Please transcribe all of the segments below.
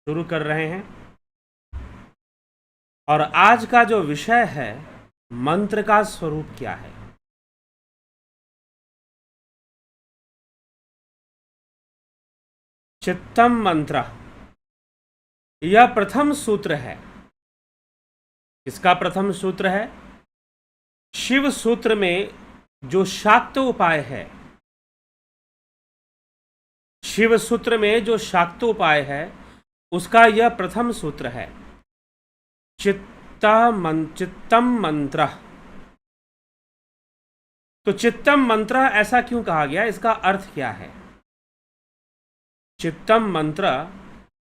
शुरू कर रहे हैं और आज का जो विषय है मंत्र का स्वरूप क्या है। चित्तम मंत्र, यह प्रथम सूत्र है। इसका प्रथम सूत्र है शिव सूत्र में जो शाक्त उपाय है। शिव सूत्र में जो शाक्त उपाय है उसका यह प्रथम सूत्र है, चित्तम मंत्र। तो चित्तम मंत्र ऐसा क्यों कहा गया, इसका अर्थ क्या है? चित्तम मंत्र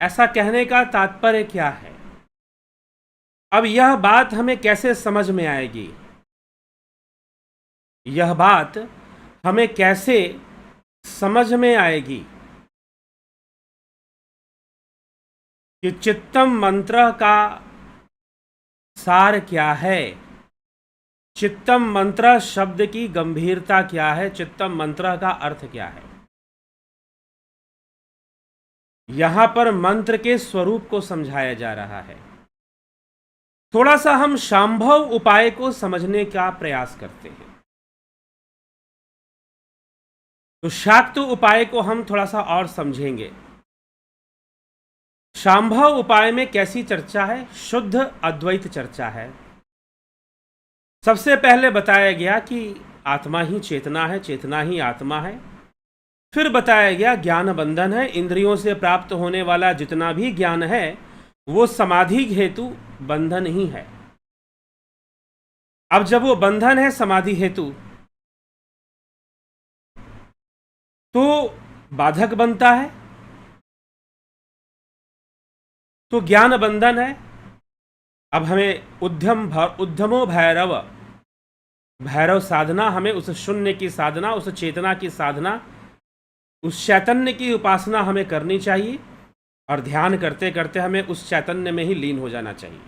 ऐसा कहने का तात्पर्य क्या है? अब यह बात हमें कैसे समझ में आएगी? यह बात हमें कैसे समझ में आएगी कि चित्तम मंत्र का सार क्या है, चित्तम मंत्र शब्द की गंभीरता क्या है, चित्तम मंत्र का अर्थ क्या है। यहां पर मंत्र के स्वरूप को समझाया जा रहा है। थोड़ा सा हम शांभव उपाय को समझने का प्रयास करते हैं। तो शाक्त उपाय को हम थोड़ा सा और समझेंगे। शांभव उपाय में कैसी चर्चा है? शुद्ध अद्वैत चर्चा है। सबसे पहले बताया गया कि आत्मा ही चेतना है, चेतना ही आत्मा है। फिर बताया गया ज्ञान बंधन है, इंद्रियों से प्राप्त होने वाला जितना भी ज्ञान है वो समाधि हेतु बंधन ही है। अब जब वो बंधन है समाधि हेतु तो बाधक बनता है, तो ज्ञान बंधन है। अब हमें उद्यमो भैरव साधना, हमें उस शून्य की साधना, उस चेतना की साधना, उस चैतन्य की उपासना हमें करनी चाहिए और ध्यान करते करते हमें उस चैतन्य में ही लीन हो जाना चाहिए।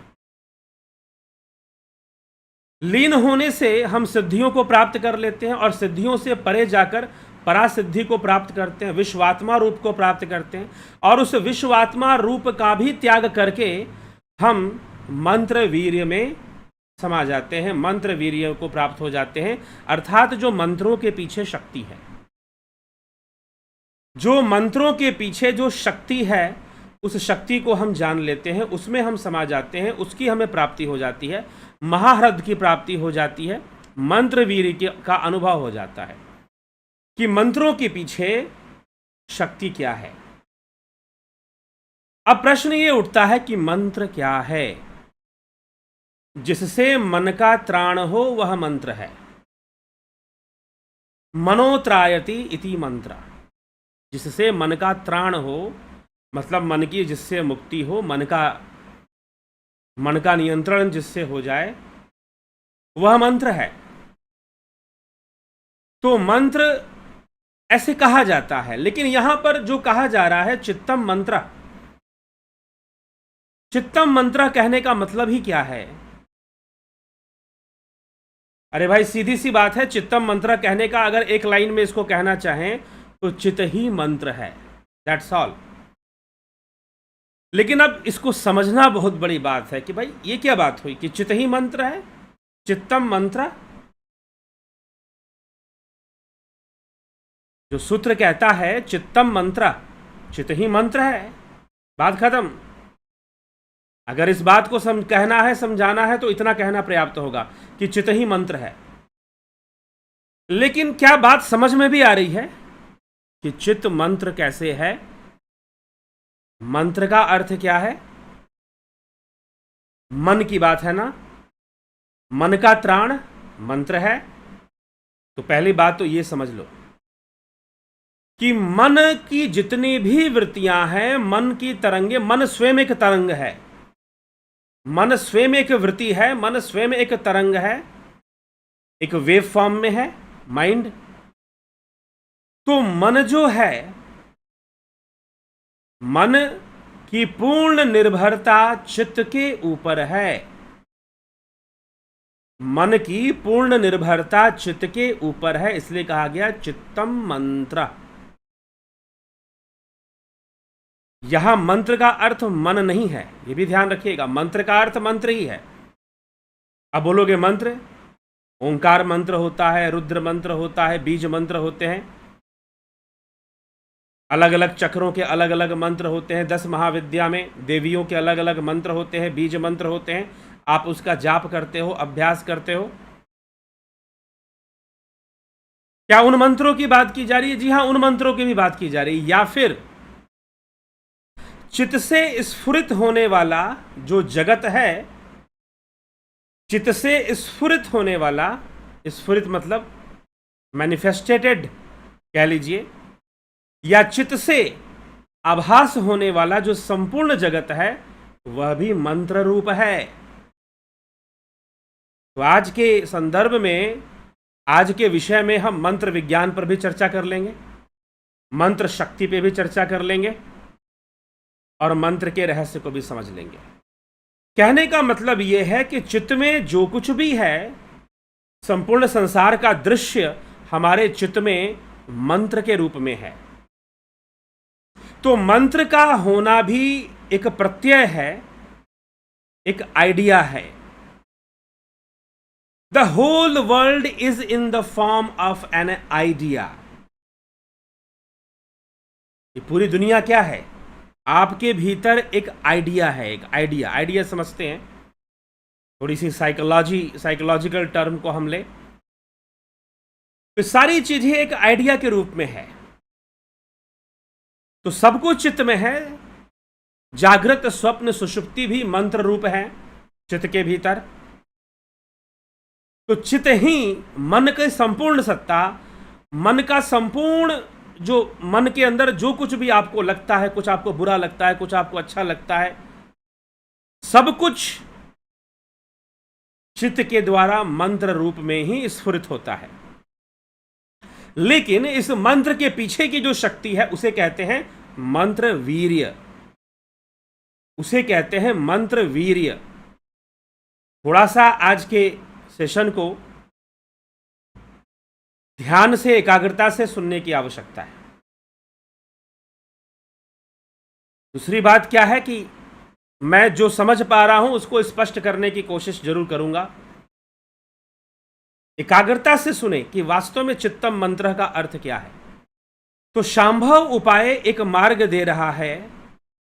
लीन होने से हम सिद्धियों को प्राप्त कर लेते हैं और सिद्धियों से परे जाकर परासिद्धि को प्राप्त करते हैं, विश्वात्मा रूप को प्राप्त करते हैं और उस विश्वात्मा रूप का भी त्याग करके हम मंत्र वीर्य में समा जाते हैं, मंत्र वीर्य को प्राप्त हो जाते हैं। अर्थात जो मंत्रों के पीछे शक्ति है, जो मंत्रों के पीछे जो शक्ति है उस शक्ति को हम जान लेते हैं, उसमें हम समा जाते हैं, उसकी हमें प्राप्ति हो जाती है, महाह्रद की प्राप्ति हो जाती है, मंत्र वीर्य का अनुभव हो जाता है कि मंत्रों के पीछे शक्ति क्या है। अब प्रश्न ये उठता है कि मंत्र क्या है? जिससे मन का त्राण हो वह मंत्र है। मनोत्रायति इति मंत्र, जिससे मन का त्राण हो, मतलब मन की जिससे मुक्ति हो, मन का नियंत्रण जिससे हो जाए, वह मंत्र है। तो मंत्र ऐसे कहा जाता है, लेकिन यहां पर जो कहा जा रहा है चित्तम मंत्र, चित्तम मंत्र कहने का मतलब ही क्या है? अरे भाई सीधी सी बात है, चित्तम मंत्र कहने का अगर एक लाइन में इसको कहना चाहें तो चित्त ही मंत्र है, दैट्स ऑल। लेकिन अब इसको समझना बहुत बड़ी बात है कि भाई ये क्या बात हुई कि चित्त ही मंत्र है, चित्तम मंत्र। जो सूत्र कहता है चित्तम मंत्र, चित्त ही मंत्र है, बात खत्म। अगर इस बात को कहना है, समझाना है तो इतना कहना पर्याप्त होगा कि चित्त ही मंत्र है। लेकिन क्या बात समझ में भी आ रही है कि चित्त मंत्र कैसे है? मंत्र का अर्थ क्या है? मन की बात है ना, मन का त्राण मंत्र है। तो पहली बात तो ये समझ लो कि मन की जितनी भी वृत्तियां हैं, मन की तरंगे, मन स्वयं एक तरंग है, मन स्वयं एक वृत्ति है, मन स्वयं एक तरंग है, एक वेव फॉर्म में है माइंड। तो मन जो है, मन की पूर्ण निर्भरता चित्त के ऊपर है। मन की पूर्ण निर्भरता चित्त के ऊपर है, इसलिए कहा गया चित्तम मंत्र। यहां मंत्र का अर्थ मन नहीं है, ये भी ध्यान रखिएगा। मंत्र का अर्थ मंत्र ही है। अब बोलोगे मंत्र, ओंकार मंत्र होता है, रुद्र मंत्र होता है, बीज मंत्र होते हैं, अलग अलग चक्रों के अलग अलग मंत्र होते हैं। 10 महाविद्या में देवियों के अलग अलग मंत्र होते हैं, बीज मंत्र होते हैं। आप उसका जाप करते हो, अभ्यास करते हो। क्या उन मंत्रों की बात की जा रही है? जी हां, उन मंत्रों की भी बात की जा रही है। या फिर चित्त से स्फुरित होने वाला जो जगत है, चित्त से स्फुरित होने वाला, स्फुरित मतलब मैनिफेस्टेटेड कह लीजिए, या चित्त से आभास होने वाला जो संपूर्ण जगत है, वह भी मंत्र रूप है। तो आज के संदर्भ में, आज के विषय में हम मंत्र विज्ञान पर भी चर्चा कर लेंगे, मंत्र शक्ति पे भी चर्चा कर लेंगे और मंत्र के रहस्य को भी समझ लेंगे। कहने का मतलब यह है कि चित्त में जो कुछ भी है, संपूर्ण संसार का दृश्य हमारे चित्त में मंत्र के रूप में है। तो मंत्र का होना भी एक प्रत्यय है, एक आइडिया है। The whole world is in the form of an idea. ये पूरी दुनिया क्या है? आपके भीतर एक आइडिया है, एक आइडिया। आइडिया समझते हैं, थोड़ी सी साइकोलॉजिकल टर्म को हम ले तो सारी चीजें एक आइडिया के रूप में है। तो सब कुछ चित्त में है। जागृत, स्वप्न, सुषुप्ति भी मंत्र रूप है चित्त के भीतर। तो चित्त ही मन की संपूर्ण सत्ता, मन का संपूर्ण, जो मन के अंदर जो कुछ भी आपको लगता है, कुछ आपको बुरा लगता है, कुछ आपको अच्छा लगता है, सब कुछ चित्त के द्वारा मंत्र रूप में ही स्फुरित होता है। लेकिन इस मंत्र के पीछे की जो शक्ति है उसे कहते हैं मंत्र वीर्य, उसे कहते हैं मंत्र वीर्य। थोड़ा सा आज के सेशन को ध्यान से, एकाग्रता से सुनने की आवश्यकता है। दूसरी बात क्या है कि मैं जो समझ पा रहा हूं उसको स्पष्ट करने की कोशिश जरूर करूंगा। एकाग्रता से सुने कि वास्तव में चित्तम मंत्र का अर्थ क्या है। तो शांभव उपाय एक मार्ग दे रहा है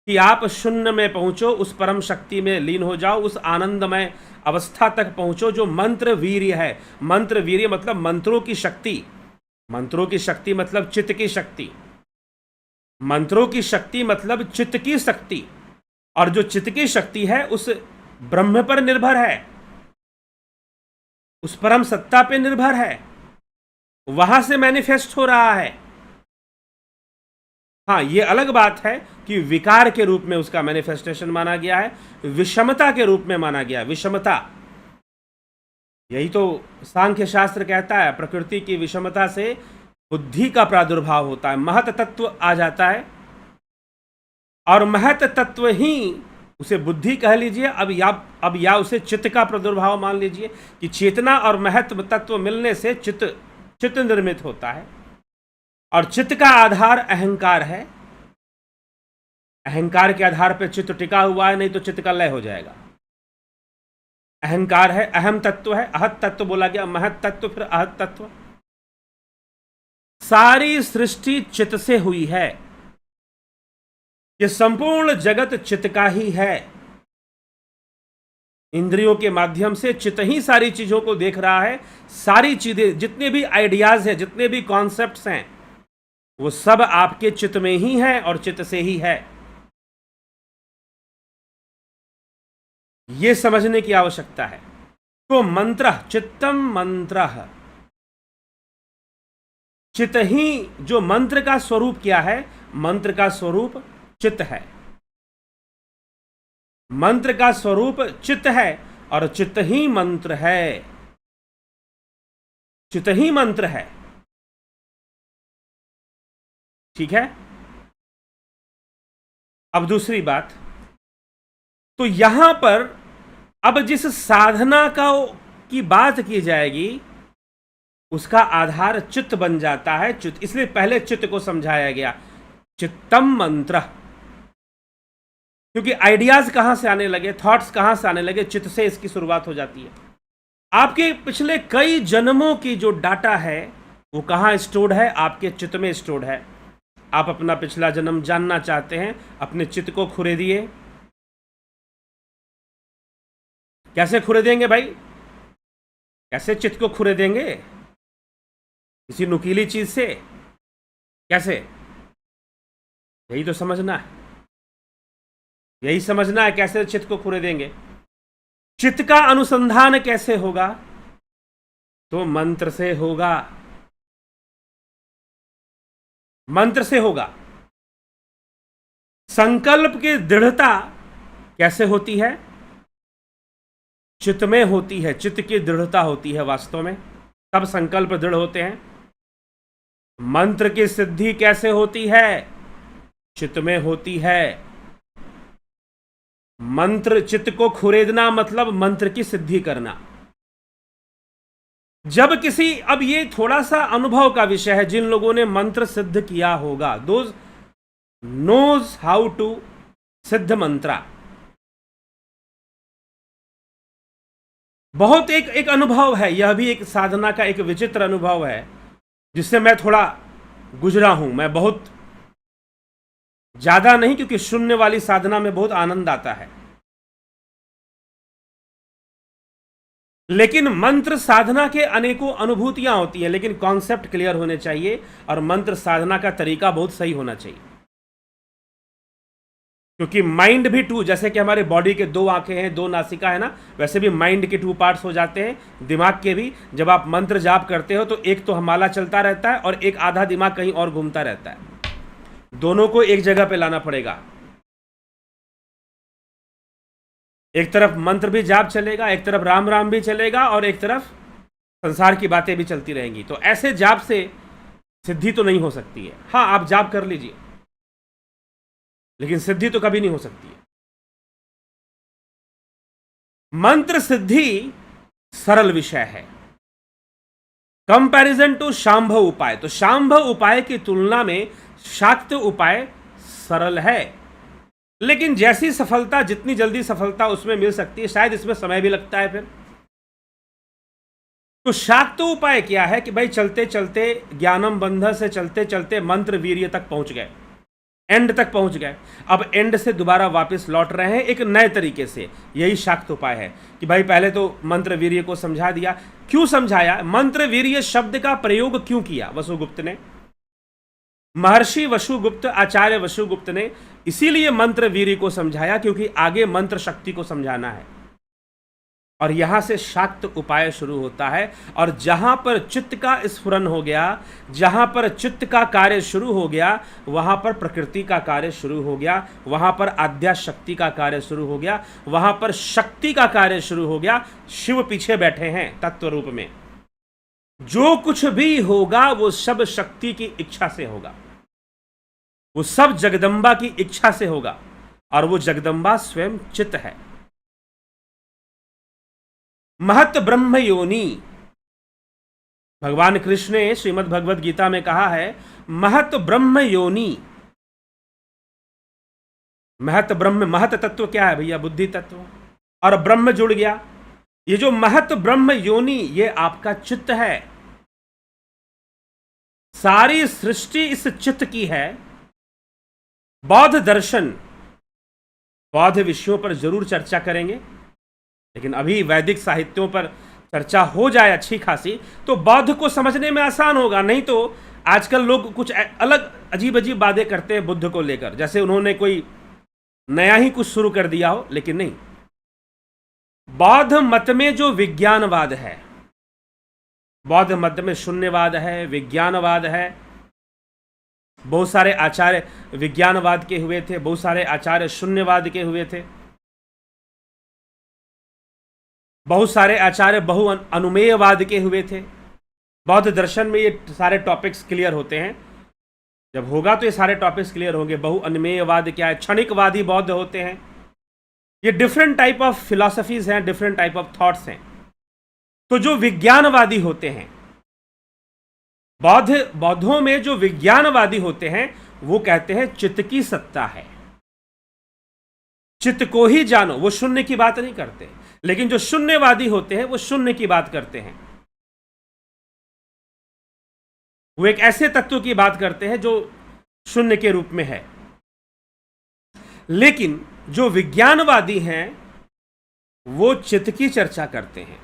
कि आप शून्य में पहुंचो, उस परम शक्ति में लीन हो जाओ, उस आनंदमय अवस्था तक पहुंचो जो मंत्र वीर्य है। मंत्र वीर्य मतलब मंत्रों की शक्ति, मंत्रों की शक्ति मतलब चित्त की शक्ति, मंत्रों की शक्ति मतलब चित्त की शक्ति। और जो चित्त की शक्ति है उस ब्रह्म पर निर्भर है, उस परम सत्ता पे निर्भर है, वहां से मैनिफेस्ट हो रहा है। हाँ, ये अलग बात है कि विकार के रूप में उसका मैनिफेस्टेशन माना गया है, विषमता के रूप में माना गया। विषमता, यही तो सांख्य शास्त्र कहता है, प्रकृति की विषमता से बुद्धि का प्रादुर्भाव होता है, महत तत्व आ जाता है। और महत तत्व ही, उसे बुद्धि कह लीजिए अब या उसे चित्त का प्रादुर्भाव मान लीजिए कि चेतना और महत्व तत्व मिलने से चित्त निर्मित होता है। और चित्त का आधार अहंकार है। अहंकार के आधार पर चित्त टिका हुआ है, नहीं तो चित्त का लय हो जाएगा। अहंकार है, अहम तत्व है, आहत तत्व बोला गया, महत तत्व, फिर आहत तत्व। सारी सृष्टि चित्त से हुई है। ये संपूर्ण जगत चित्त का ही है। इंद्रियों के माध्यम से चित्त ही सारी चीजों को देख रहा है। सारी चीजें, जितने भी आइडियाज हैं, जितने भी कॉन्सेप्ट्स हैं, वो सब आपके चित्त में ही है और चित्त से ही है। ये समझने की आवश्यकता है। तो मंत्र, चित्तम मंत्र, चित्त ही, जो मंत्र का स्वरूप क्या है? मंत्र का स्वरूप चित्त है। मंत्र का स्वरूप चित्त है और चित्त ही मंत्र है। चित्त ही मंत्र है। ठीक है। अब दूसरी बात, तो यहां पर अब जिस साधना की बात की जाएगी उसका आधार चित्त बन जाता है। चित्त, इसलिए पहले चित्त को समझाया गया। चित्तम मंत्र, क्योंकि आइडियाज कहां से आने लगे, थॉट्स कहां से आने लगे, चित्त से इसकी शुरुआत हो जाती है। आपके पिछले कई जन्मों की जो डाटा है वो कहां स्टोर्ड है? आपके चित्त में स्टोर्ड है। आप अपना पिछला जन्म जानना चाहते हैं, अपने चित्त को खुरेदिए। कैसे खुरेदेंगे भाई? कैसे चित्त को खुरेदेंगे? किसी नुकीली चीज से? कैसे? यही तो समझना है, यही समझना है कैसे चित्त को खुरेदेंगे। चित्त का अनुसंधान कैसे होगा? तो मंत्र से होगा, मंत्र से होगा। संकल्प की दृढ़ता कैसे होती है? चित्त में होती है, चित्त की दृढ़ता होती है वास्तव में। तब संकल्प दृढ़ होते हैं। मंत्र की सिद्धि कैसे होती है? चित्त में होती है। मंत्र, चित्त को खुरेदना मतलब मंत्र की सिद्धि करना। जब किसी, अब ये थोड़ा सा अनुभव का विषय है, जिन लोगों ने मंत्र सिद्ध किया होगा, दोज नोज हाउ टू सिद्ध मंत्रा। बहुत एक अनुभव है, यह भी एक साधना का एक विचित्र अनुभव है जिससे मैं थोड़ा गुजरा हूं। मैं बहुत ज्यादा नहीं, क्योंकि शून्य वाली साधना में बहुत आनंद आता है, लेकिन मंत्र साधना के अनेकों अनुभूतियां होती हैं, लेकिन कॉन्सेप्ट क्लियर होने चाहिए और मंत्र साधना का तरीका बहुत सही होना चाहिए। क्योंकि माइंड भी टू, जैसे कि हमारे बॉडी के 2 आंखें हैं, 2 नासिका है ना, वैसे भी माइंड के 2 पार्ट्स हो जाते हैं, दिमाग के भी। जब आप मंत्र जाप करते हो तो एक तो हमाला चलता रहता है और एक आधा दिमाग कहीं और घूमता रहता है। दोनों को एक जगह पे लाना पड़ेगा। एक तरफ मंत्र भी जाप चलेगा, एक तरफ राम राम भी चलेगा, और एक तरफ संसार की बातें भी चलती रहेंगी। तो ऐसे जाप से सिद्धि तो नहीं हो सकती है। हाँ, आप जाप कर लीजिए, लेकिन सिद्धि तो कभी नहीं हो सकती है। मंत्र सिद्धि सरल विषय है कंपैरिजन टू शांभव उपाय। तो शांभव उपाय की तुलना में शाक्त उपाय सरल है, लेकिन जैसी सफलता, जितनी जल्दी सफलता उसमें मिल सकती है, शायद इसमें समय भी लगता है फिर। तो शाक्त उपाय क्या है कि भाई चलते चलते ज्ञानम बंध से चलते चलते मंत्र वीर्य तक पहुंच गए, एंड तक पहुंच गए। अब एंड से दोबारा वापस लौट रहे हैं एक नए तरीके से। यही शाक्त उपाय है कि भाई पहले तो मंत्र वीर्य को समझा दिया। क्यों समझाया? मंत्र वीर्य शब्द का प्रयोग क्यों किया वसुगुप्त ने? महर्षि वसुगुप्त, आचार्य वसुगुप्त ने इसीलिए मंत्र वीर्य को समझाया क्योंकि आगे मंत्र शक्ति को समझाना है। और यहां से शाक्त उपाय शुरू होता है। और जहां पर चित्त का स्फुरन हो गया, जहां पर चित्त का कार्य शुरू हो गया, वहां पर प्रकृति का कार्य शुरू हो गया, वहां पर आद्या शक्ति का कार्य शुरू हो गया, वहां पर शक्ति का कार्य शुरू हो गया। शिव पीछे बैठे हैं तत्व रूप में। जो कुछ भी होगा वो सब शक्ति की इच्छा से होगा, वो सब जगदम्बा की इच्छा से होगा, और वो जगदम्बा स्वयं चित्त है। महत ब्रह्म योनि, भगवान कृष्ण ने श्रीमद् भगवद गीता में कहा है, महत ब्रह्म योनि। महत ब्रह्म, महत तत्व क्या है भैया? बुद्धि तत्व, और ब्रह्म जुड़ गया। ये जो महत ब्रह्म योनि, ये आपका चित्त है। सारी सृष्टि इस चित्त की है। बौद्ध दर्शन, बौद्ध विषयों पर जरूर चर्चा करेंगे, लेकिन अभी वैदिक साहित्यों पर चर्चा हो जाए अच्छी खासी तो बौद्ध को समझने में आसान होगा। नहीं तो आजकल लोग कुछ अलग अजीब अजीब बातें करते हैं बुद्ध को लेकर, जैसे उन्होंने कोई नया ही कुछ शुरू कर दिया हो। लेकिन नहीं, बौद्ध मत में जो विज्ञानवाद है, बौद्ध मत में शून्यवाद है, विज्ञानवाद है। बहुत सारे आचार्य विज्ञानवाद के हुए थे, बहुत सारे आचार्य शून्यवाद के हुए थे, बहुत सारे आचार्य बहु अनुमेयवाद के हुए थे। बौद्ध दर्शन में ये सारे टॉपिक्स क्लियर होते हैं। जब होगा तो ये सारे टॉपिक्स क्लियर होंगे। बहु अनुमेयवाद क्या है, क्षणिकवादी बौद्ध होते हैं। ये डिफरेंट टाइप ऑफ फिलॉसफीज हैं, डिफरेंट टाइप ऑफ थॉट्स हैं। तो जो विज्ञानवादी होते हैं, बौद्धों में जो विज्ञानवादी होते हैं, वो कहते हैं चित्त की सत्ता है। चित्त को ही जानो, वो शून्य की बात नहीं करते। लेकिन जो शून्यवादी होते हैं वो शून्य की बात करते हैं। वो एक ऐसे तत्व की बात करते हैं जो शून्य के रूप में है। लेकिन जो विज्ञानवादी हैं वो चित्त की चर्चा करते हैं,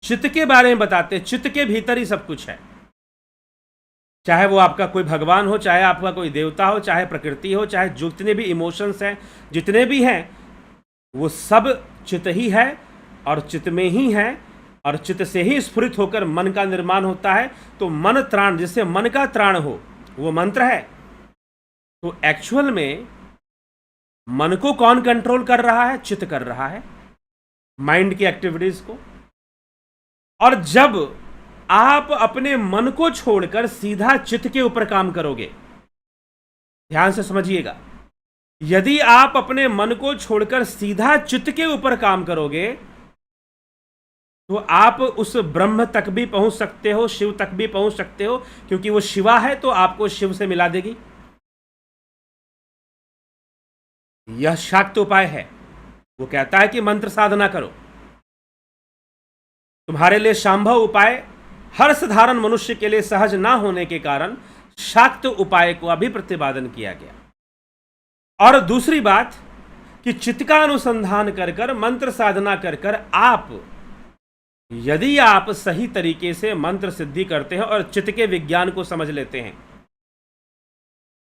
चित्त के बारे में बताते हैं। चित्त के भीतर ही सब कुछ है, चाहे वो आपका कोई भगवान हो, चाहे आपका कोई देवता हो, चाहे प्रकृति हो, चाहे जितने भी इमोशंस हैं, जितने भी हैं, वो सब चित्त ही है और चित्त में ही है। और चित्त से ही स्फुरित होकर मन का निर्माण होता है। तो मन त्राण, जिससे मन का त्राण हो, वो मंत्र है। तो एक्चुअल में मन को कौन कंट्रोल कर रहा है? चित्त कर रहा है, माइंड की एक्टिविटीज को। और जब आप अपने मन को छोड़कर सीधा चित्त के ऊपर काम करोगे, ध्यान से समझिएगा, यदि आप अपने मन को छोड़कर सीधा चित्त के ऊपर काम करोगे तो आप उस ब्रह्म तक भी पहुंच सकते हो, शिव तक भी पहुंच सकते हो, क्योंकि वो शिवा है तो आपको शिव से मिला देगी। यह शाक्त उपाय है। वो कहता है कि मंत्र साधना करो। तुम्हारे लिए शांभव उपाय हर साधारण मनुष्य के लिए सहज ना होने के कारण शाक्त उपाय को अभी प्रतिपादन किया गया। और दूसरी बात कि चित्त का अनुसंधान कर कर, मंत्र साधना कर कर आप, यदि आप सही तरीके से मंत्र सिद्धि करते हैं और चित्त के विज्ञान को समझ लेते हैं,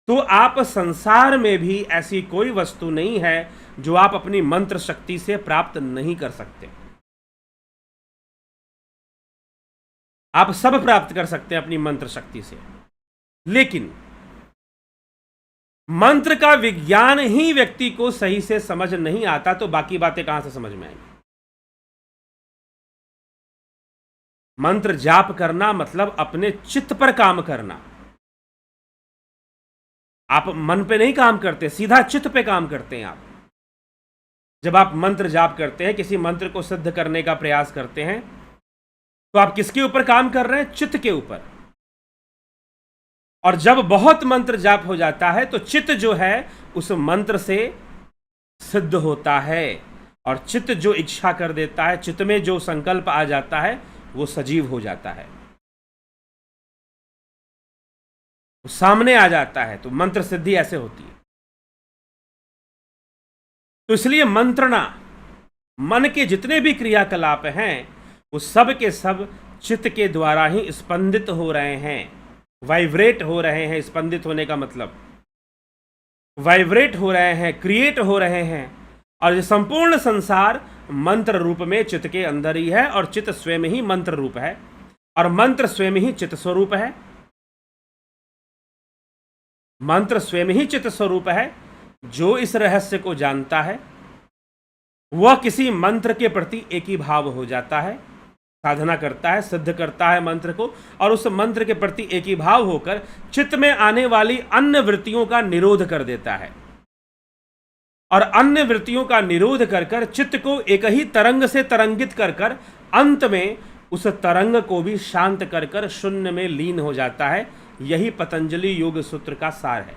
तो आप संसार में भी ऐसी कोई वस्तु नहीं है जो आप अपनी मंत्र शक्ति से प्राप्त नहीं कर सकते। आप सब प्राप्त कर सकते हैं अपनी मंत्र शक्ति से। लेकिन मंत्र का विज्ञान ही व्यक्ति को सही से समझ नहीं आता, तो बाकी बातें कहां से समझ में आएंगी? मंत्र जाप करना मतलब अपने चित्त पर काम करना। आप मन पे नहीं काम करते, सीधा चित्त पे काम करते हैं आप। जब आप मंत्र जाप करते हैं, किसी मंत्र को सिद्ध करने का प्रयास करते हैं, तो आप किसके ऊपर काम कर रहे हैं? चित्त के ऊपर। और जब बहुत मंत्र जाप हो जाता है तो चित्त जो है उस मंत्र से सिद्ध होता है, और चित्त जो इच्छा कर देता है, चित्त में जो संकल्प आ जाता है, वो सजीव हो जाता है, वो सामने आ जाता है। तो मंत्र सिद्धि ऐसे होती है। तो इसलिए मंत्रणा, मन के जितने भी क्रियाकलाप हैं वो सब के सब चित्त के द्वारा ही स्पंदित हो रहे हैं, वाइब्रेट हो रहे हैं। स्पंदित होने का मतलब वाइब्रेट हो रहे हैं, क्रिएट हो रहे हैं। और ये संपूर्ण संसार मंत्र रूप में चित्त के अंदर ही है, और चित्त स्वयं ही मंत्र रूप है, और मंत्र स्वयं ही चित्त स्वरूप है। मंत्र स्वयं ही चित्त स्वरूप है। जो इस रहस्य को जानता है वह किसी मंत्र के प्रति एक ही भाव हो जाता है, साधना करता है, सिद्ध करता है मंत्र को, और उस मंत्र के प्रति एक ही भाव होकर चित्त में आने वाली अन्य वृत्तियों का निरोध कर देता है। और अन्य वृत्तियों का निरोध कर कर चित्त को एक ही तरंग से तरंगित कर कर अंत में उस तरंग को भी शांत कर कर शून्य में लीन हो जाता है। यही पतंजलि योग सूत्र का सार है।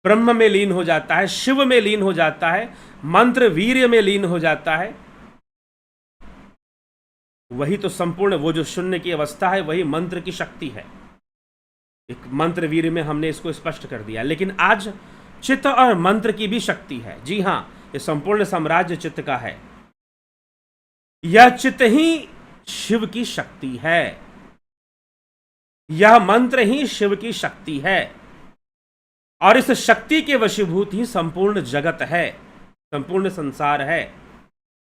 ब्रह्म में लीन हो जाता है, शिव में लीन हो जाता है, मंत्र वीर्य में लीन हो जाता है। वही तो संपूर्ण, वो जो शून्य की अवस्था है, वही मंत्र की शक्ति है। एक मंत्र वीर्य में हमने इसको स्पष्ट कर दिया। लेकिन आज चित्त और मंत्र की भी शक्ति है। जी हां, ये संपूर्ण साम्राज्य चित्त का है। यह चित्त ही शिव की शक्ति है, यह मंत्र ही शिव की शक्ति है, और इस शक्ति के वशीभूत ही संपूर्ण जगत है, संपूर्ण संसार है।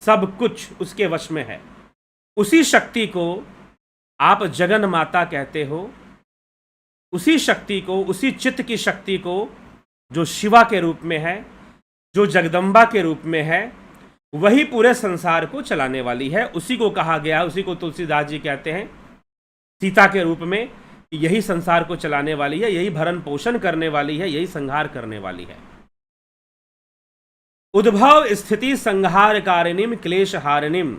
सब कुछ उसके वश में है। उसी शक्ति को आप जगन माता कहते हो, उसी शक्ति को, उसी चित्त की शक्ति को जो शिवा के रूप में है, जो जगदम्बा के रूप में है, वही पूरे संसार को चलाने वाली है। उसी को कहा गया, उसी को तुलसीदास जी कहते हैं सीता के रूप में, यही संसार को चलाने वाली है, यही भरण पोषण करने वाली है, यही संहार करने वाली है। उद्भव स्थिति संहार कारिणीम क्लेश हारिणीम।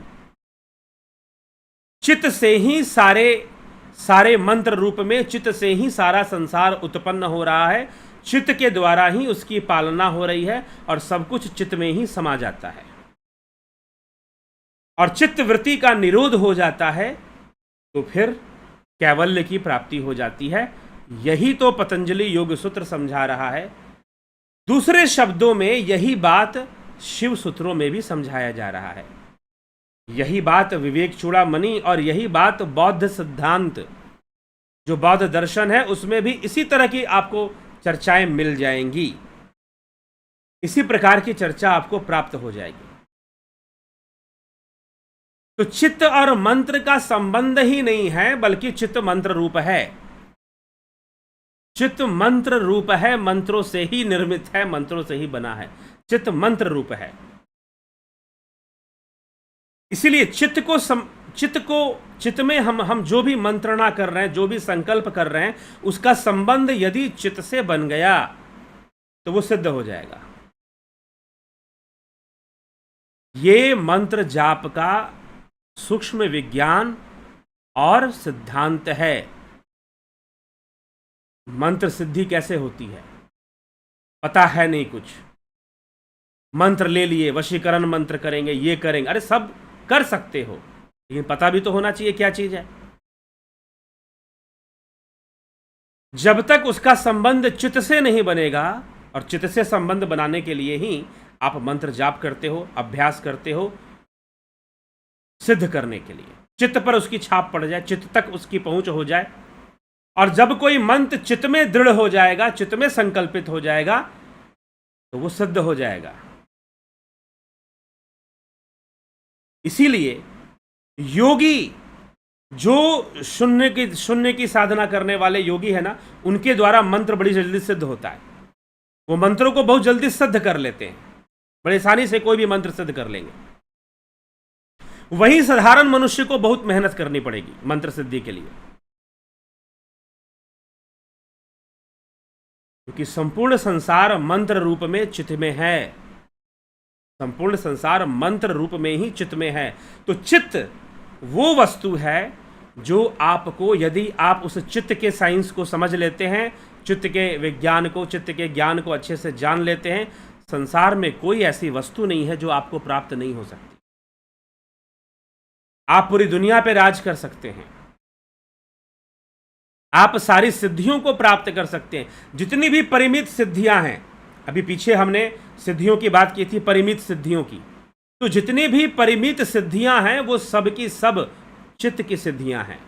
चित्त से ही सारे मंत्र रूप में, चित्त से ही सारा संसार उत्पन्न हो रहा है। चित्त के द्वारा ही उसकी पालना हो रही है और सब कुछ चित्त में ही समा जाता है। और चित्त वृत्ति का निरोध हो जाता है तो फिर कैवल्य की प्राप्ति हो जाती है। यही तो पतंजलि योग सूत्र समझा रहा है। दूसरे शब्दों में यही बात शिव सूत्रों में भी समझाया जा रहा है। यही बात विवेक चूड़ामणि और यही बात बौद्ध सिद्धांत जो बौद्ध दर्शन है उसमें भी इसी तरह की आपको चर्चाएं मिल जाएंगी। इसी प्रकार की चर्चा आपको प्राप्त हो जाएगी। तो चित्त और मंत्र का संबंध ही नहीं है, बल्कि चित्त मंत्र रूप है। चित्त मंत्र रूप है, मंत्रों से ही निर्मित है, मंत्रों से ही बना है। चित्त मंत्र रूप है। इसीलिए चित्त में हम जो भी मंत्रणा कर रहे हैं, जो भी संकल्प कर रहे हैं, उसका संबंध यदि चित्त से बन गया तो वो सिद्ध हो जाएगा। ये मंत्र जाप का सूक्ष्म विज्ञान और सिद्धांत है। मंत्र सिद्धि कैसे होती है पता है नहीं कुछ। मंत्र ले लिए, वशीकरण मंत्र करेंगे, ये करेंगे, अरे सब कर सकते हो, लेकिन पता भी तो होना चाहिए क्या चीज है। जब तक उसका संबंध चित्त से नहीं बनेगा, और चित्त से संबंध बनाने के लिए ही आप मंत्र जाप करते हो, अभ्यास करते हो, सिद्ध करने के लिए, चित्त पर उसकी छाप पड़ जाए, चित्त तक उसकी पहुंच हो जाए। और जब कोई मंत्र चित्त में दृढ़ हो जाएगा, चित्त में संकल्पित हो जाएगा, तो वो सिद्ध हो जाएगा। इसीलिए योगी जो शून्य की साधना करने वाले योगी है ना, उनके द्वारा मंत्र बड़ी जल्दी सिद्ध होता है। वो मंत्रों को बहुत जल्दी सिद्ध कर लेते हैं, बड़े आसानी से कोई भी मंत्र सिद्ध कर लेंगे। वहीं साधारण मनुष्य को बहुत मेहनत करनी पड़ेगी मंत्र सिद्धि के लिए, क्योंकि संपूर्ण संसार मंत्र रूप में चित्त में है। संपूर्ण संसार मंत्र रूप में ही चित्त में है। तो चित्त वो वस्तु है जो आपको, यदि आप उस चित्त के साइंस को समझ लेते हैं, चित्त के विज्ञान को, चित्त के ज्ञान को अच्छे से जान लेते हैं, संसार में कोई ऐसी वस्तु नहीं है जो आपको प्राप्त नहीं हो सकती। आप पूरी दुनिया पे राज कर सकते हैं, आप सारी सिद्धियों को प्राप्त कर सकते हैं। जितनी भी परिमित सिद्धियां हैं, अभी पीछे हमने सिद्धियों की बात की थी, परिमित सिद्धियों की, तो जितनी भी परिमित सिद्धियां हैं वो सब की सब चित्त की सिद्धियां हैं।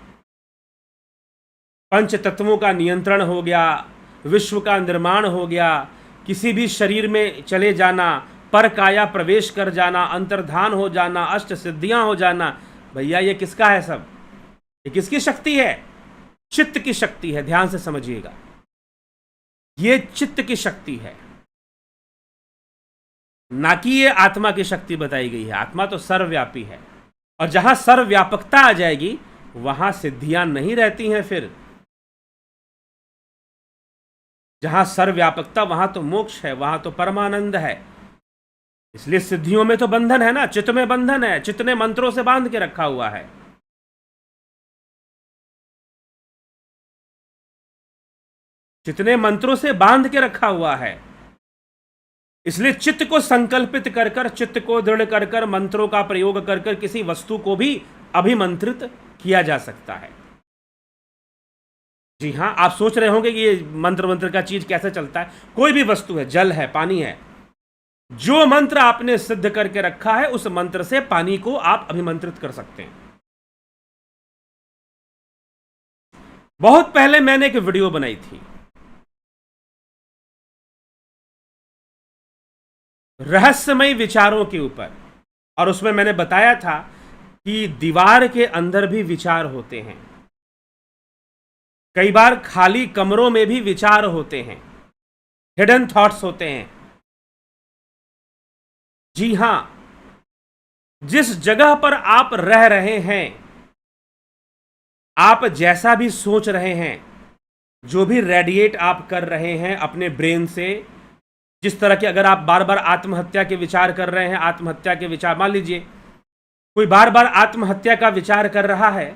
पंच तत्वों का नियंत्रण हो गया, विश्व का निर्माण हो गया, किसी भी शरीर में चले जाना, पर काया प्रवेश कर जाना, अंतर्धान हो जाना, अष्ट सिद्धियां हो जाना, भैया ये किसका है? सब ये किसकी शक्ति है? चित्त की शक्ति है। ध्यान से समझिएगा, ये चित्त की शक्ति है, ना कि ये आत्मा की शक्ति बताई गई है। आत्मा तो सर्वव्यापी है, और जहां सर्वव्यापकता आ जाएगी वहां सिद्धियां नहीं रहती हैं। फिर जहां सर्वव्यापकता वहां तो मोक्ष है, वहां तो परमानंद है। इसलिए सिद्धियों में तो बंधन है ना, चित्त में बंधन है, चित्त ने मंत्रों से बांध के रखा हुआ है। चित्त ने मंत्रों से बांध के रखा हुआ है। इसलिए चित्त को संकल्पित कर कर, चित्त को दृढ़ कर कर, मंत्रों का प्रयोग कर कर किसी वस्तु को भी अभिमंत्रित किया जा सकता है। जी हां, आप सोच रहे होंगे कि ये मंत्र का चीज कैसे चलता है। कोई भी वस्तु है, जल है, पानी है, जो मंत्र आपने सिद्ध करके रखा है उस मंत्र से पानी को आप अभिमंत्रित कर सकते हैं। बहुत पहले मैंने एक वीडियो बनाई थी रहस्यमय विचारों के ऊपर, और उसमें मैंने बताया था कि दीवार के अंदर भी विचार होते हैं, कई बार खाली कमरों में भी विचार होते हैं, हिडन थॉट्स होते हैं। जी हां, जिस जगह पर आप रह रहे हैं, आप जैसा भी सोच रहे हैं, जो भी रेडिएट आप कर रहे हैं अपने ब्रेन से, जिस तरह के, अगर आप बार बार आत्महत्या के विचार कर रहे हैं, आत्महत्या के विचार, मान लीजिए कोई बार बार आत्महत्या का विचार कर रहा है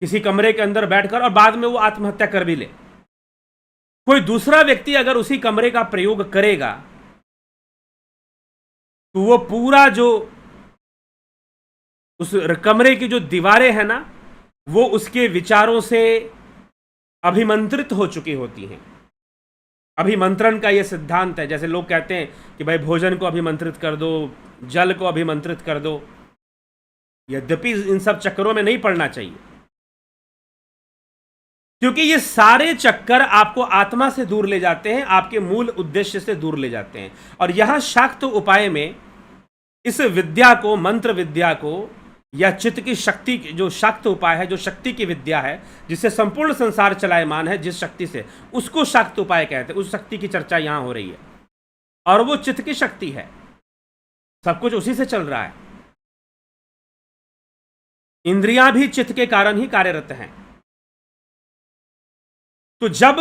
किसी कमरे के अंदर बैठकर, और बाद में वो आत्महत्या कर भी ले, कोई दूसरा व्यक्ति अगर उसी कमरे का प्रयोग करेगा तो वो पूरा जो उस कमरे की जो दीवारें हैं ना, वो उसके विचारों से अभिमंत्रित हो चुकी होती हैं। अभिमंत्रण का ये सिद्धांत है। जैसे लोग कहते हैं कि भाई भोजन को अभिमंत्रित कर दो, जल को अभिमंत्रित कर दो। यद्यपि इन सब चक्करों में नहीं पड़ना चाहिए, क्योंकि ये सारे चक्कर आपको आत्मा से दूर ले जाते हैं, आपके मूल उद्देश्य से दूर ले जाते हैं। और यहां शाक्त उपाय में इस विद्या को, मंत्र विद्या को, या चित्त की शक्ति, जो शाक्त उपाय है, जो शक्ति की विद्या है, जिससे संपूर्ण संसार चलायमान है, जिस शक्ति से, उसको शाक्त उपाय कहते हैं। उस शक्ति की चर्चा यहां हो रही है, और वो चित्त की शक्ति है। सब कुछ उसी से चल रहा है। इंद्रियां भी चित्त के कारण ही कार्यरत हैं। तो जब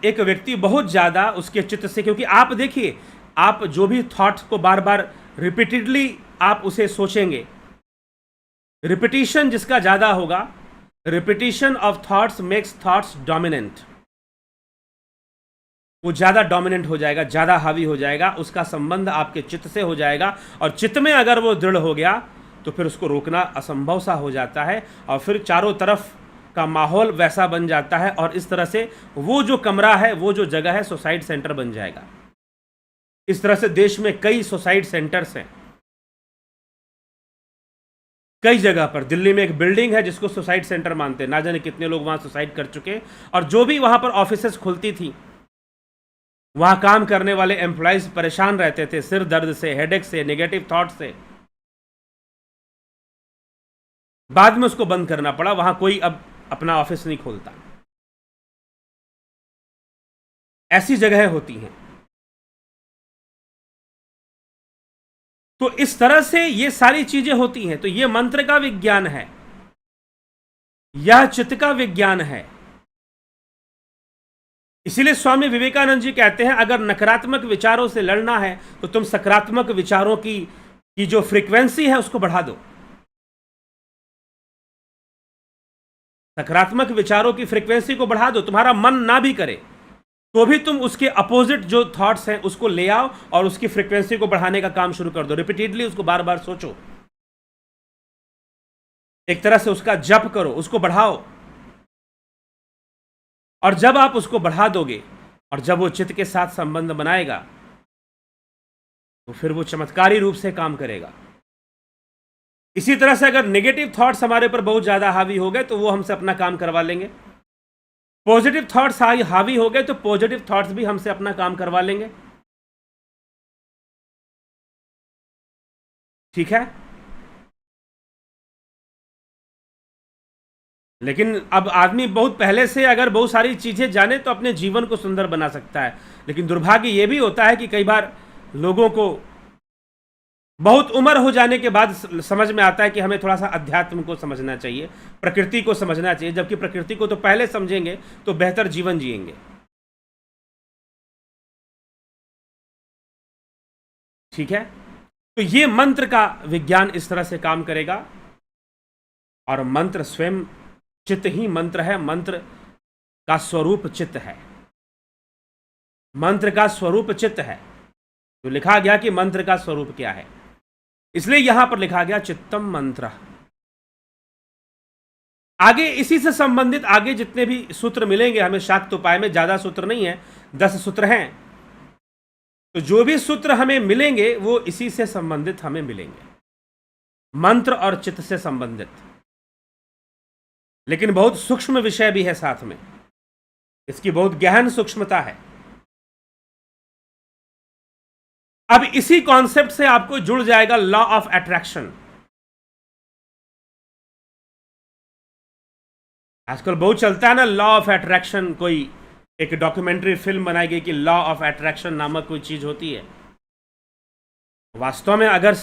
एक व्यक्ति बहुत ज्यादा उसके चित्त से, क्योंकि आप देखिए, आप जो भी थॉट्स को बार बार रिपीटेडली आप उसे सोचेंगे, रिपीटिशन जिसका ज्यादा होगा, repetition of thoughts makes thoughts dominant. वो ज्यादा डोमिनेंट हो जाएगा, ज्यादा हावी हो जाएगा, उसका संबंध आपके चित्त से हो जाएगा, और चित्त में अगर वो दृढ़ हो गया तो फिर उसको रोकना असंभव सा हो जाता है, और फिर चारों तरफ का माहौल वैसा बन जाता है, और इस तरह से वो जो कमरा है, वो जो जगह है, सुसाइड सेंटर बन जाएगा। इस तरह से देश में कई सुसाइड सेंटर्स हैं, कई जगह पर। दिल्ली में एक बिल्डिंग है जिसको सुसाइड सेंटर मानते हैं, ना जाने कितने लोग वहां सुसाइड कर चुके। और जो भी वहां पर ऑफिसेस खुलती थी, वहां काम करने वाले एम्प्लॉइज परेशान रहते थे, सिर दर्द से, हेडेक से, नेगेटिव थॉट से। बाद में उसको बंद करना पड़ा, वहां कोई अब अपना ऑफिस नहीं खोलता। ऐसी जगह होती हैं। तो इस तरह से ये सारी चीजें होती हैं। तो ये मंत्र का विज्ञान है, यह चित्त का विज्ञान है। इसीलिए स्वामी विवेकानंद जी कहते हैं, अगर नकारात्मक विचारों से लड़ना है तो तुम सकारात्मक विचारों की जो फ्रीक्वेंसी है उसको बढ़ा दो। सकारात्मक विचारों की फ्रीक्वेंसी को बढ़ा दो। तुम्हारा मन ना भी करे तो भी तुम उसके अपोजिट जो थॉट्स हैं उसको ले आओ और उसकी फ्रीक्वेंसी को बढ़ाने का काम शुरू कर दो। रिपीटेडली उसको बार बार सोचो, एक तरह से उसका जप करो, उसको बढ़ाओ। और जब आप उसको बढ़ा दोगे और जब वो चित्त के साथ संबंध बनाएगा तो फिर वो चमत्कारी रूप से काम करेगा। इसी तरह से अगर नेगेटिव थॉट्स हमारे ऊपर बहुत ज्यादा हावी हो गए तो वो हमसे अपना काम करवा लेंगे। पॉजिटिव थॉट्स हावी हो गए तो पॉजिटिव थॉट्स भी हमसे अपना काम करवा लेंगे। ठीक है। लेकिन अब आदमी बहुत पहले से अगर बहुत सारी चीजें जाने तो अपने जीवन को सुंदर बना सकता है। लेकिन दुर्भाग्य यह भी होता है कि कई बार लोगों को बहुत उम्र हो जाने के बाद समझ में आता है कि हमें थोड़ा सा अध्यात्म को समझना चाहिए, प्रकृति को समझना चाहिए। जबकि प्रकृति को तो पहले समझेंगे तो बेहतर जीवन जिएंगे। ठीक है। तो ये मंत्र का विज्ञान इस तरह से काम करेगा। और मंत्र स्वयं चित्त ही मंत्र है। मंत्र का स्वरूप चित्त है। मंत्र का स्वरूप चित्त है। तो लिखा गया कि मंत्र का स्वरूप क्या है, इसलिए यहां पर लिखा गया चित्तम मंत्र। आगे इसी से संबंधित आगे जितने भी सूत्र मिलेंगे हमें शाक्त उपाय में, ज्यादा सूत्र नहीं है, 10 सूत्र हैं। तो जो भी सूत्र हमें मिलेंगे वो इसी से संबंधित हमें मिलेंगे, मंत्र और चित्त से संबंधित। लेकिन बहुत सूक्ष्म विषय भी है साथ में, इसकी बहुत गहन सूक्ष्मता है। अब इसी कॉन्सेप्ट से आपको जुड़ जाएगा लॉ ऑफ अट्रैक्शन। आजकल बहुत चलता है ना लॉ ऑफ अट्रैक्शन। कोई एक डॉक्यूमेंट्री फिल्म बनाई गई कि लॉ ऑफ अट्रैक्शन नामक कोई चीज होती है। वास्तव में अगर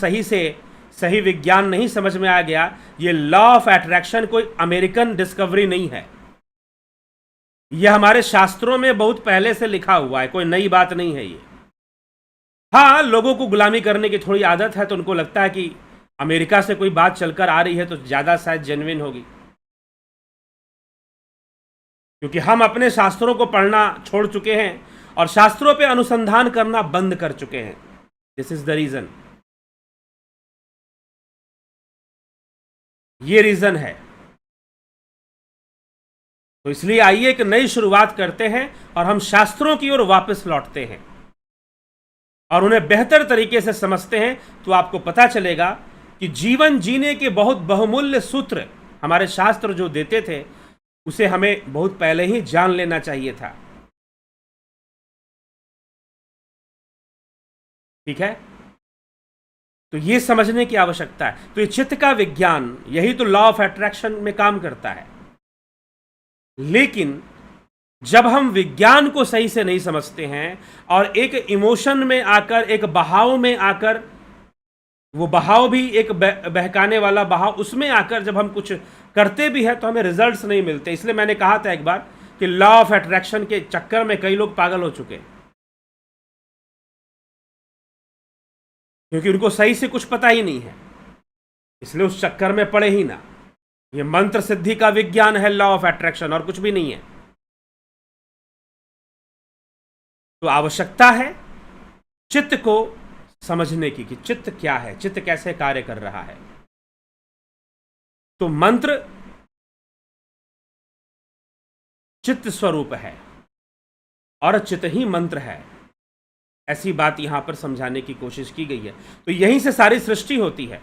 सही विज्ञान नहीं समझ में आ गया, ये लॉ ऑफ अट्रैक्शन कोई अमेरिकन डिस्कवरी नहीं है। यह हमारे शास्त्रों में बहुत पहले से लिखा हुआ है, कोई नई बात नहीं है ये। हाँ, लोगों को गुलामी करने की थोड़ी आदत है तो उनको लगता है कि अमेरिका से कोई बात चलकर आ रही है तो ज्यादा शायद जेन्युइन होगी। क्योंकि हम अपने शास्त्रों को पढ़ना छोड़ चुके हैं और शास्त्रों पे अनुसंधान करना बंद कर चुके हैं। दिस इज द रीजन, ये रीजन है। तो इसलिए आइए एक नई शुरुआत करते हैं और हम शास्त्रों की ओर वापस लौटते हैं और उन्हें बेहतर तरीके से समझते हैं। तो आपको पता चलेगा कि जीवन जीने के बहुत बहुमूल्य सूत्र हमारे शास्त्र जो देते थे उसे हमें बहुत पहले ही जान लेना चाहिए था। ठीक है, तो ये समझने की आवश्यकता है। तो ये चित्त का विज्ञान, यही तो लॉ ऑफ अट्रैक्शन में काम करता है। लेकिन जब हम विज्ञान को सही से नहीं समझते हैं और एक इमोशन में आकर, एक बहाव में आकर, वो बहाव भी एक बहकाने वाला बहाव, उसमें आकर जब हम कुछ करते भी हैं तो हमें रिजल्ट्स नहीं मिलते। इसलिए मैंने कहा था एक बार कि लॉ ऑफ अट्रैक्शन के चक्कर में कई लोग पागल हो चुके हैं, क्योंकि उनको सही से कुछ पता ही नहीं है, इसलिए उस चक्कर में पड़े ही ना। ये मंत्र सिद्धि का विज्ञान है, लॉ ऑफ अट्रैक्शन, और कुछ भी नहीं है। तो आवश्यकता है चित्त को समझने की कि चित्त क्या है, चित्त कैसे कार्य कर रहा है। तो मंत्र चित्त स्वरूप है और चित्त ही मंत्र है, ऐसी बात यहां पर समझाने की कोशिश की गई है। तो यहीं से सारी सृष्टि होती है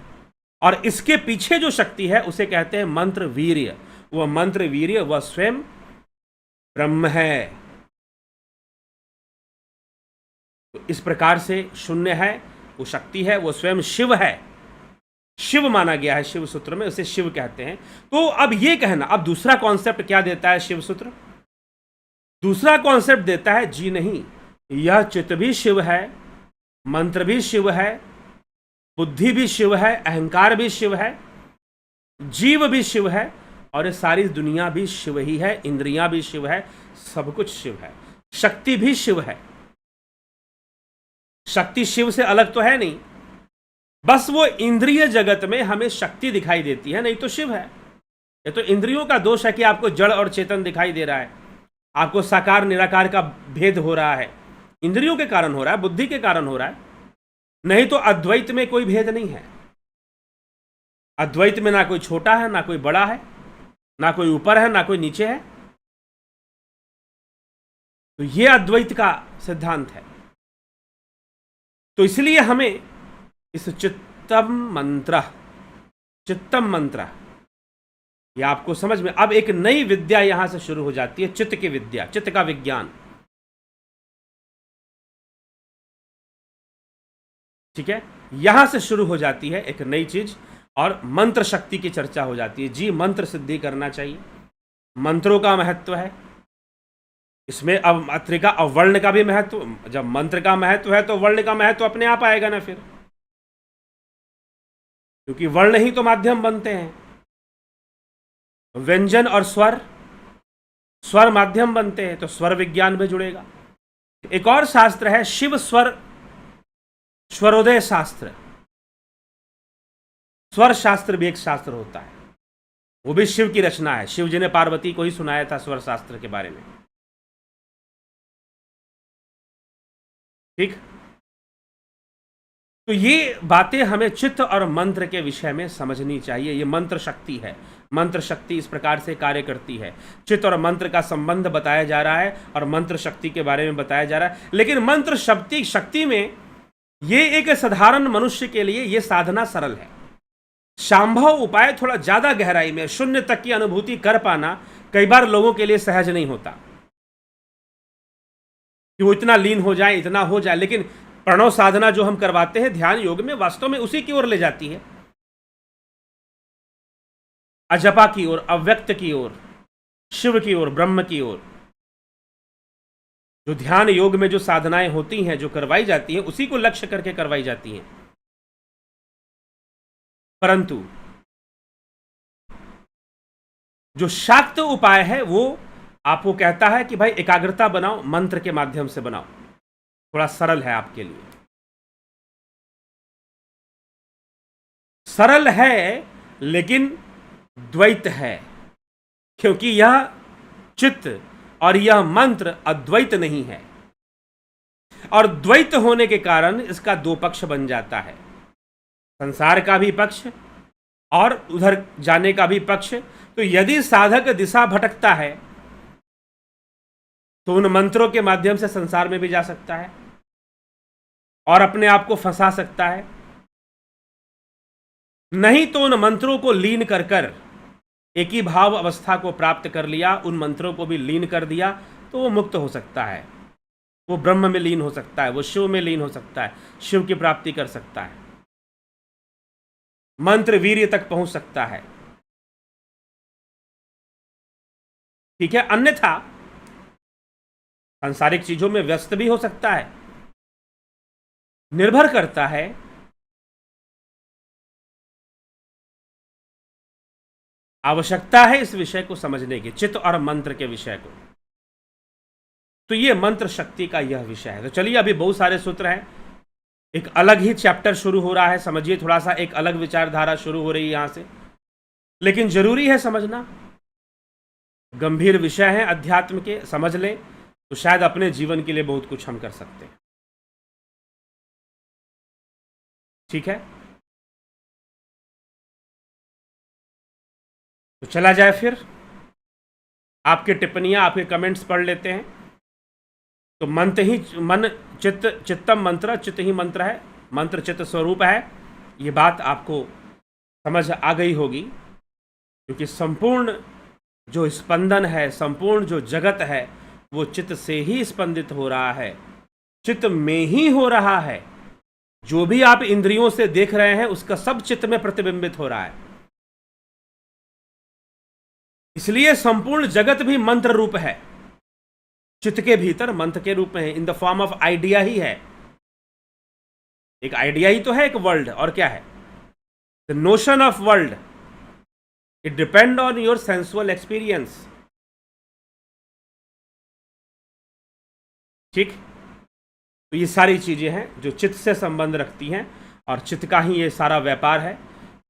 और इसके पीछे जो शक्ति है उसे कहते हैं मंत्र वीर्य। वह मंत्र वीर्य वह स्वयं ब्रह्म है। तो इस प्रकार से शून्य है, वो शक्ति है, वो स्वयं शिव है। शिव माना गया है शिव सूत्र में, उसे शिव कहते हैं। तो अब ये कहना, अब दूसरा कॉन्सेप्ट क्या देता है शिव सूत्र? दूसरा कॉन्सेप्ट देता है जी नहीं, यह चित्त भी शिव है, मंत्र भी शिव है, बुद्धि भी शिव है, अहंकार भी शिव है, जीव भी शिव है, और ये सारी दुनिया भी शिव ही है, इंद्रियां भी शिव है, सब कुछ शिव है। शक्ति भी शिव है। शक्ति शिव से अलग तो है नहीं, बस वो इंद्रिय जगत में हमें शक्ति दिखाई देती है, नहीं तो शिव है। ये तो इंद्रियों का दोष है कि आपको जड़ और चेतन दिखाई दे रहा है, आपको साकार निराकार का भेद हो रहा है, इंद्रियों के कारण हो रहा है, बुद्धि के कारण हो रहा है। नहीं तो अद्वैत में कोई भेद नहीं है। अद्वैत में ना कोई छोटा है, ना कोई बड़ा है, ना कोई ऊपर है, ना कोई नीचे है। तो ये अद्वैत का सिद्धांत है। तो इसलिए हमें इस चित्तम मंत्र ये आपको समझ में, अब एक नई विद्या यहां से शुरू हो जाती है, चित्त की विद्या, चित्त का विज्ञान। ठीक है, यहां से शुरू हो जाती है एक नई चीज और मंत्र शक्ति की चर्चा हो जाती है। जी मंत्र सिद्धि करना चाहिए, मंत्रों का महत्व है इसमें। अब मात्रिका और वर्ण का भी महत्व, जब मंत्र का महत्व है तो वर्ण का महत्व अपने आप आएगा ना फिर, क्योंकि वर्ण ही तो माध्यम बनते हैं। व्यंजन और स्वर माध्यम बनते हैं, तो स्वर विज्ञान भी जुड़ेगा। एक और शास्त्र है शिव स्वरोदय शास्त्र। स्वर शास्त्र भी एक शास्त्र होता है, वो भी शिव की रचना है। शिव जी ने पार्वती को ही सुनाया था स्वर शास्त्र के बारे में। ठीक, तो ये बातें हमें चित्त और मंत्र के विषय में समझनी चाहिए। ये मंत्र शक्ति है, मंत्र शक्ति इस प्रकार से कार्य करती है। चित्त और मंत्र का संबंध बताया जा रहा है और मंत्र शक्ति के बारे में बताया जा रहा है। लेकिन मंत्र शक्ति में ये एक साधारण मनुष्य के लिए ये साधना सरल है। शांभव उपाय थोड़ा ज्यादा गहराई में, शून्य तक की अनुभूति कर पाना कई बार लोगों के लिए सहज नहीं होता कि वो इतना लीन हो जाए, इतना हो जाए। लेकिन प्रणव साधना जो हम करवाते हैं ध्यान योग में, वास्तव में उसी की ओर ले जाती है, अजपा की ओर, अव्यक्त की ओर, शिव की ओर, ब्रह्म की ओर। जो ध्यान योग में जो साधनाएं होती हैं, जो करवाई जाती हैं, उसी को लक्ष्य करके करवाई जाती हैं। परंतु जो शाक्त उपाय है वो आपको कहता है कि भाई एकाग्रता बनाओ, मंत्र के माध्यम से बनाओ, थोड़ा सरल है आपके लिए। सरल है लेकिन द्वैत है, क्योंकि यह चित्त और यह मंत्र अद्वैत नहीं है, और द्वैत होने के कारण इसका दो पक्ष बन जाता है, संसार का भी पक्ष और उधर जाने का भी पक्ष। तो यदि साधक दिशा भटकता है तो उन मंत्रों के माध्यम से संसार में भी जा सकता है और अपने आप को फंसा सकता है, नहीं तो उन मंत्रों को लीन कर कर एक ही भाव अवस्था को प्राप्त कर लिया, उन मंत्रों को भी लीन कर दिया, तो वो मुक्त हो सकता है, वो ब्रह्म में लीन हो सकता है, वो शिव में लीन हो सकता है, शिव की प्राप्ति कर सकता है, मंत्र वीर्य तक पहुंच सकता है। ठीक है, अन्यथा सांसारिक चीजों में व्यस्त भी हो सकता है। निर्भर करता है आवश्यकता है इस विषय को समझने की, चित्त और मंत्र के विषय को। तो ये मंत्र शक्ति का यह विषय है। तो चलिए, अभी बहुत सारे सूत्र हैं, एक अलग ही चैप्टर शुरू हो रहा है, समझिए, थोड़ा सा एक अलग विचारधारा शुरू हो रही है यहां से, लेकिन जरूरी है समझना, गंभीर विषय है अध्यात्म के, समझ लें तो शायद अपने जीवन के लिए बहुत कुछ हम कर सकते हैं। ठीक है, तो चला जाए फिर, आपकी टिप्पणियां, आपके कमेंट्स पढ़ लेते हैं। तो मन चित्त, चित्तम मंत्र, चित्त ही मंत्र है, मंत्र चित्त स्वरूप है, ये बात आपको समझ आ गई होगी, क्योंकि संपूर्ण जो स्पंदन है, संपूर्ण जो जगत है, वो चित्त से ही स्पंदित हो रहा है, चित्त में ही हो रहा है। जो भी आप इंद्रियों से देख रहे हैं उसका सब चित्त में प्रतिबिंबित हो रहा है, इसलिए संपूर्ण जगत भी मंत्र रूप है, चित्त के भीतर मंत्र के रूप में है, in the form of idea ही है। एक आइडिया ही तो है, एक वर्ल्ड, और क्या है? The notion of world, it depend on your sensual experience. ठीक, तो ये सारी चीजें हैं जो चित्त से संबंध रखती हैं, और चित्त का ही ये सारा व्यापार है।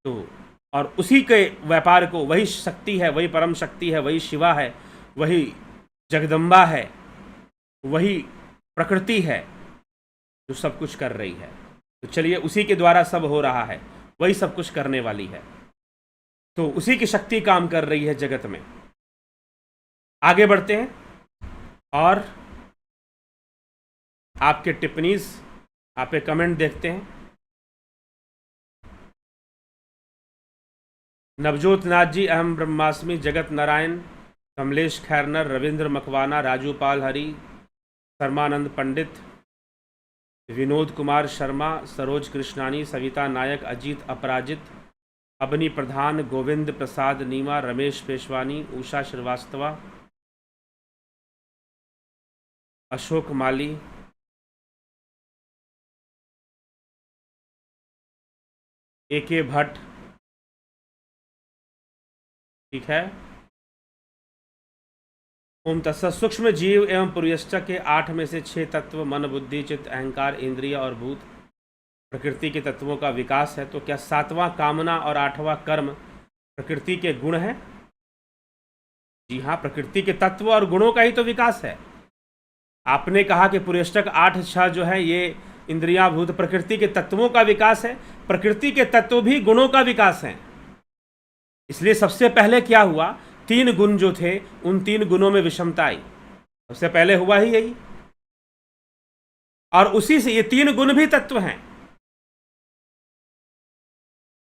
तो और उसी के व्यापार को, वही शक्ति है, वही परम शक्ति है, वही शिवा है, वही जगदम्बा है, वही प्रकृति है जो सब कुछ कर रही है। तो चलिए, उसी के द्वारा सब हो रहा है, वही सब कुछ करने वाली है, तो उसी की शक्ति काम कर रही है जगत में। आगे बढ़ते हैं और आपके टिप्पणीज, आपके कमेंट देखते हैं। नवजोत नाथ जी, अहम ब्रह्मास्मि, जगत नारायण, कमलेश खैरनर, रविंद्र मकवाना, राजू पाल हरी, शर्मानंद पंडित, विनोद कुमार शर्मा, सरोज कृष्णानी, सविता नायक, अजीत अपराजित, अबनी प्रधान, गोविंद प्रसाद नीमा, रमेश पेशवानी, उषा श्रीवास्तवा, अशोक माली, AK भट्ट, ठीक है। ओम तत्सत। सूक्ष्म जीव एवं पुरुषश्च के 8 में से 6 तत्व मन, बुद्धि, चित्त, अहंकार, इंद्रिय और भूत प्रकृति के तत्वों का विकास है। तो क्या 7वां कामना और 8वां कर्म प्रकृति के गुण हैं? जी हाँ, प्रकृति के तत्व और गुणों का ही तो विकास है। आपने कहा कि पुरुषक 8, 6 जो है ये इंद्रियां, भूत, प्रकृति के तत्वों का विकास है। प्रकृति के तत्व भी गुणों का विकास है। इसलिए सबसे पहले क्या हुआ, 3 गुण जो थे, उन 3 गुणों में विषमता आई, सबसे पहले हुआ ही यही, और उसी से ये 3 गुण भी तत्व हैं,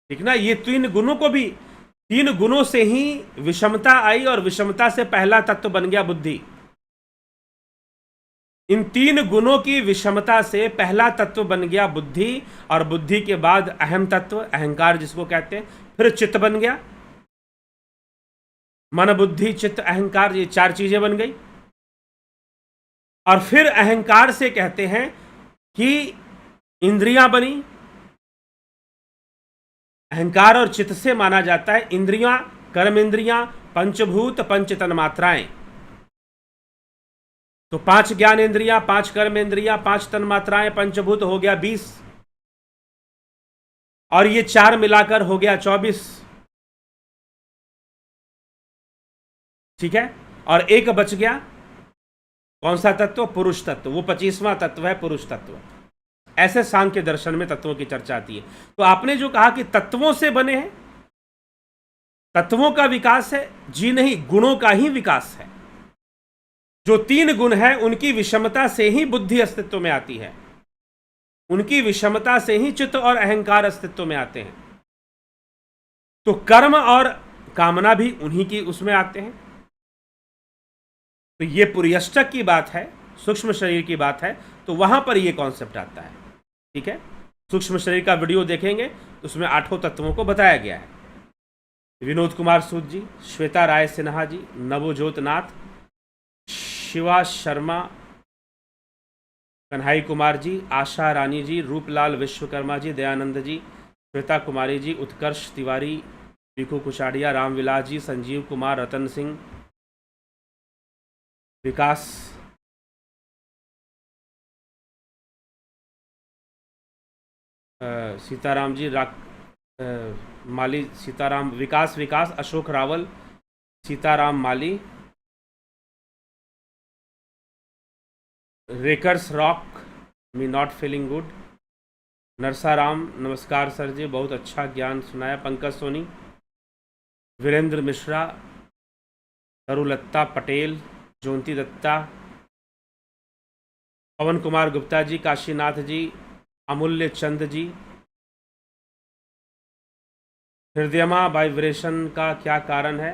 ठीक ना। ये 3 गुणों को भी, 3 गुणों से ही विषमता आई, और विषमता से पहला तत्व बन गया बुद्धि। इन 3 गुणों की विषमता से पहला तत्व बन गया बुद्धि, और बुद्धि के बाद अहम तत्व, अहंकार जिसको कहते हैं, फिर चित्त बन गया। मन, बुद्धि, चित्त, अहंकार, ये 4 चीजें बन गई। और फिर अहंकार से कहते हैं कि इंद्रियां बनी। अहंकार और चित्त से माना जाता है इंद्रियां, कर्म इंद्रियां, पंचभूत, पंच तन्मात्राएं। तो 5 ज्ञान इंद्रियां, 5 कर्म इंद्रियां, 5 तन्मात्राएं, पंचभूत हो गया 20, और ये 4 मिलाकर हो गया 24, ठीक है। और एक बच गया कौन सा तत्व? पुरुष तत्व। वो 25वां तत्व है पुरुष तत्व। ऐसे सांख्य दर्शन में तत्वों की चर्चा आती है। तो आपने जो कहा कि तत्वों से बने हैं, तत्वों का विकास है, जी नहीं, गुणों का ही विकास है। जो 3 गुण है उनकी विषमता से ही बुद्धि अस्तित्व में आती है, उनकी विषमता से ही चित्त और अहंकार अस्तित्व में आते हैं। तो कर्म और कामना भी उन्हीं की उसमें आते हैं। तो ये पुर्यष्टक की बात है, सूक्ष्म शरीर की बात है, तो वहां पर ये कॉन्सेप्ट आता है। ठीक है, सूक्ष्म शरीर का वीडियो देखेंगे तो उसमें 8 तत्वों को बताया गया है। विनोद कुमार सूद जी, श्वेता राय सिन्हा जी, नवोजोत नाथ, शिवा शर्मा, कन्हई कुमार जी, आशा रानी जी, रूपलाल विश्वकर्मा जी, दयानंद जी, श्वेता कुमारी जी, उत्कर्ष तिवारी, भिखू कुशाड़िया, रामविलास जी, संजीव कुमार, रतन सिंह, विकास, सीताराम जी, माली सीताराम, विकास, अशोक रावल, सीताराम माली, रेकर्स rock, me not feeling good, Narsaram, नमस्कार सर जी, बहुत अच्छा ज्ञान सुनाया, पंकज सोनी, वीरेंद्र मिश्रा, तरुलत्ता पटेल, ज्योति दत्ता, पवन कुमार गुप्ता जी, काशीनाथ जी, अमूल्य चंद जी, हृदयमा वाइब्रेशन का क्या कारण है?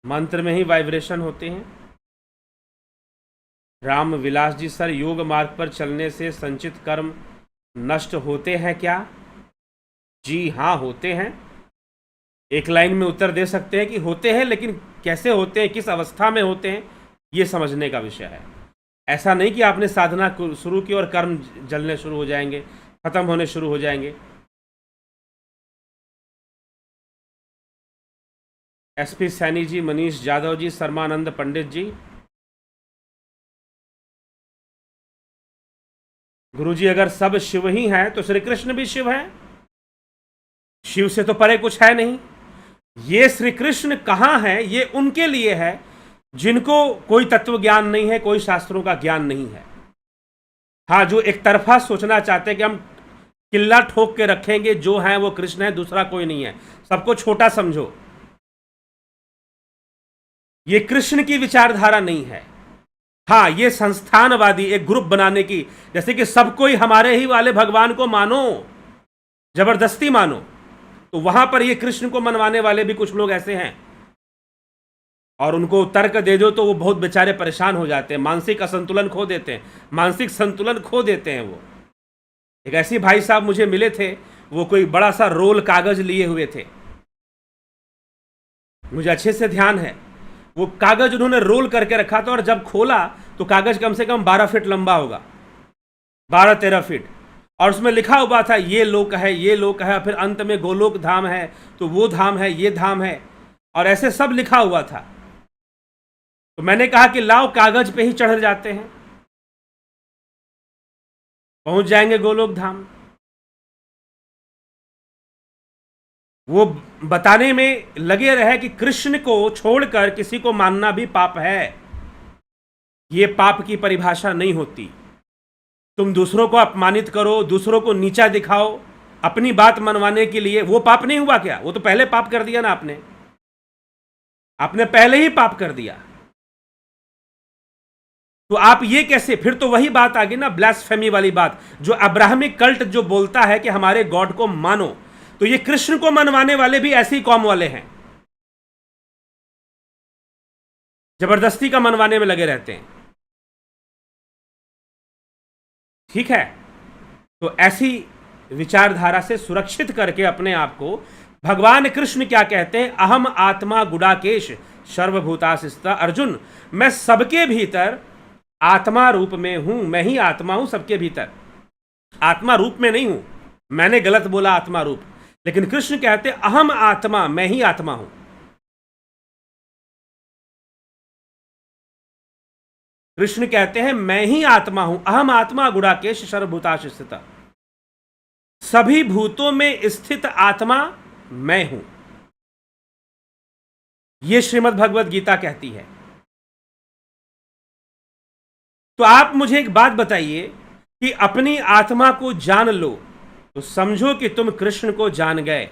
मंत्र में ही वाइब्रेशन होते हैं। राम विलास जी, सर योग मार्ग पर चलने से संचित कर्म नष्ट होते हैं क्या? जी हाँ, होते हैं। एक लाइन में उत्तर दे सकते हैं कि होते हैं, लेकिन कैसे होते हैं, किस अवस्था में होते हैं, ये समझने का विषय है। ऐसा नहीं कि आपने साधना शुरू की और कर्म जलने शुरू हो जाएंगे, खत्म होने शुरू हो जाएंगे। एसपी सैनी जी, मनीष जादव जी, शर्मानंद पंडित जी, गुरुजी अगर सब शिव ही हैं तो श्री कृष्ण भी शिव हैं, शिव से तो परे कुछ है नहीं। ये श्री कृष्ण कहाँ है? ये उनके लिए है जिनको कोई तत्व ज्ञान नहीं है, कोई शास्त्रों का ज्ञान नहीं है। हाँ, जो एक तरफा सोचना चाहते हैं कि हम किल्ला ठोक के रखेंगे, जो है वो कृष्ण है, दूसरा कोई नहीं है, सबको छोटा समझो, ये कृष्ण की विचारधारा नहीं है। हाँ, ये संस्थानवादी एक ग्रुप बनाने की, जैसे कि सब कोई हमारे ही वाले भगवान को मानो, जबरदस्ती मानो, तो वहां पर ये कृष्ण को मनवाने वाले भी कुछ लोग ऐसे हैं, और उनको तर्क दे दो तो वो बहुत बेचारे परेशान हो जाते हैं, मानसिक असंतुलन खो देते हैं, मानसिक संतुलन खो देते हैं। वो एक ऐसी भाई साहब मुझे मिले थे, वो कोई बड़ा सा रोल कागज लिए हुए थे, मुझे अच्छे से ध्यान है, वो कागज उन्होंने रोल करके रखा था, और जब खोला तो कागज कम से कम 12 फीट लंबा होगा, 12-13 फीट, और उसमें लिखा हुआ था ये लोक है, ये लोक है, फिर अंत में गोलोक धाम है, तो वो धाम है, ये धाम है, और ऐसे सब लिखा हुआ था। तो मैंने कहा कि लाओ कागज पे ही चढ़ जाते हैं, पहुंच जाएंगे गोलोक धाम। वो बताने में लगे रहे कि कृष्ण को छोड़कर किसी को मानना भी पाप है। ये पाप की परिभाषा नहीं होती। तुम दूसरों को अपमानित करो, दूसरों को नीचा दिखाओ अपनी बात मनवाने के लिए, वो पाप नहीं हुआ क्या? वो तो पहले पाप कर दिया ना आपने पहले ही पाप कर दिया। तो आप ये कैसे? फिर तो वही बात आ गई ना, ब्लास्फेमी वाली बात, जो अब्राहमिक कल्ट जो बोलता है कि हमारे गॉड को मानो, तो ये कृष्ण को मनवाने वाले भी ऐसी कौम वाले हैं, जबरदस्ती का मनवाने में लगे रहते हैं। ठीक है, तो ऐसी विचारधारा से सुरक्षित करके अपने आप को, भगवान कृष्ण क्या कहते हैं? अहम आत्मा गुडाकेश सर्वभूताशिष्टा, अर्जुन मैं सबके भीतर आत्मा रूप में हूं, मैं ही आत्मा हूं सबके भीतर, आत्मा रूप में नहीं हूं। मैंने गलत बोला आत्मा रूप, लेकिन कृष्ण कहते अहम आत्मा, मैं ही आत्मा हूं। कृष्ण कहते हैं मैं ही आत्मा हूं, अहम आत्मा गुडाकेश सर्वभूताशिष्टा, सभी भूतों में स्थित आत्मा मैं हूं। यह श्रीमद् भगवद गीता कहती है। तो आप मुझे एक बात बताइए कि अपनी आत्मा को जान लो तो समझो कि तुम कृष्ण को जान गए,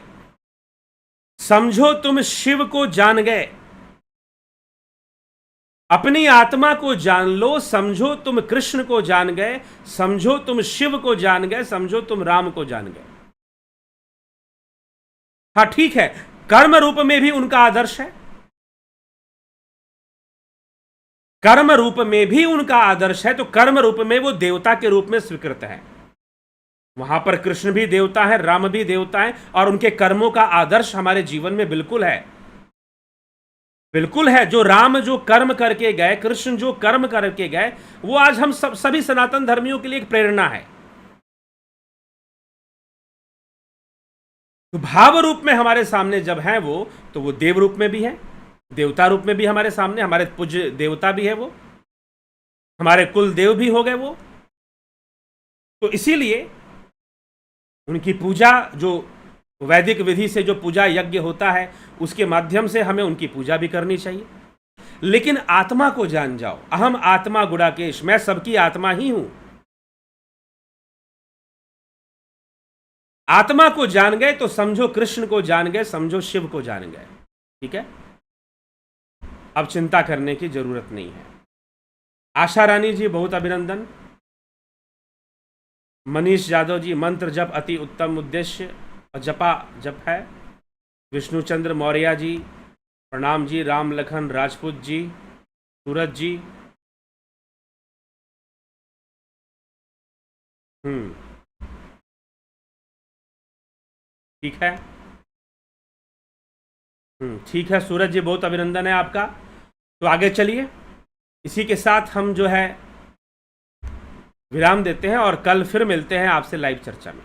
समझो तुम शिव को जान गए। अपनी आत्मा को जान लो, समझो तुम कृष्ण को जान गए, समझो तुम शिव को जान गए, समझो तुम राम को जान गए। हाँ ठीक है, कर्म रूप में भी उनका आदर्श है, कर्म रूप में भी उनका आदर्श है, तो कर्म रूप में वो देवता के रूप में स्वीकृत है। वहां पर कृष्ण भी देवता है, राम भी देवता है, और उनके कर्मों का आदर्श हमारे जीवन में बिल्कुल है, बिल्कुल है। जो राम जो कर्म करके गए, कृष्ण जो कर्म करके गए, वो आज हम सभी सनातन धर्मियों के लिए एक प्रेरणा है। तो भाव रूप में हमारे सामने जब है वो, तो वो देव रूप में भी है, देवता रूप में भी हमारे सामने, हमारे पूज्य देवता भी है वो, हमारे कुल देव भी हो गए वो। तो इसीलिए उनकी पूजा, जो वैदिक विधि से जो पूजा यज्ञ होता है, उसके माध्यम से हमें उनकी पूजा भी करनी चाहिए। लेकिन आत्मा को जान जाओ, अहम आत्मा गुड़ाकेश, मैं सबकी आत्मा ही हूं। आत्मा को जान गए तो समझो कृष्ण को जान गए, समझो शिव को जान गए। ठीक है, अब चिंता करने की जरूरत नहीं है। आशा रानी जी बहुत अभिनंदन। मनीष यादव जी, मंत्र जप अति उत्तम उद्देश्य जपा जप है। विष्णुचंद्र मौर्य जी प्रणाम जी। राम लखन राजपूत जी, सूरज जी, ठीक है, ठीक है सूरज जी, बहुत अभिनंदन है आपका। तो आगे चलिए, इसी के साथ हम जो है विराम देते हैं और कल फिर मिलते हैं आपसे लाइव चर्चा में।